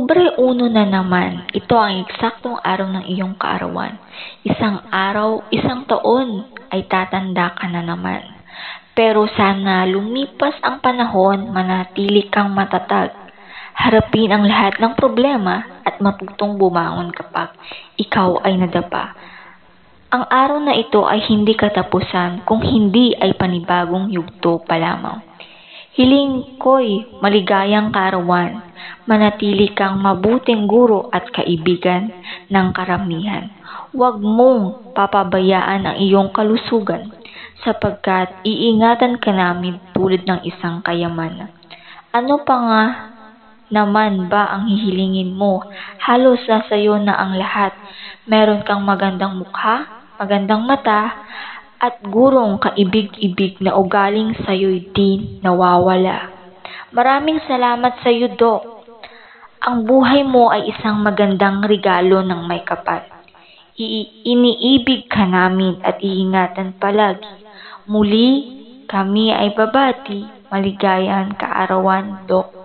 Oktubre 1 na naman, ito ang eksaktong araw ng iyong kaarawan. Isang araw, isang taon ay tatanda ka na naman. Pero sana lumipas ang panahon, manatili kang matatag. Harapin ang lahat ng problema at matutong bumangon kapag ikaw ay nadapa. Ang araw na ito ay hindi katapusan, kung hindi ay panibagong yugto pa lamang. Hiling ko'y maligayang kaarawan, manatili kang mabuting guro at kaibigan ng karamihan. Huwag mong papabayaan ang iyong kalusugan, sapagkat iingatan ka namin tulad ng isang kayamanan. Ano pa nga naman ba ang hihilingin mo? Halos sasayo na ang lahat. Meron kang magandang mukha, magandang mata, at gurong kaibig-ibig na ugaling sa'yo'y di nawawala. Maraming salamat sa iyo, Dok. Ang buhay mo ay isang magandang regalo ng may kapal. Iniibig ka namin at iingatan palagi. Muli, kami ay babati. Maligayang kaarawan, Dok.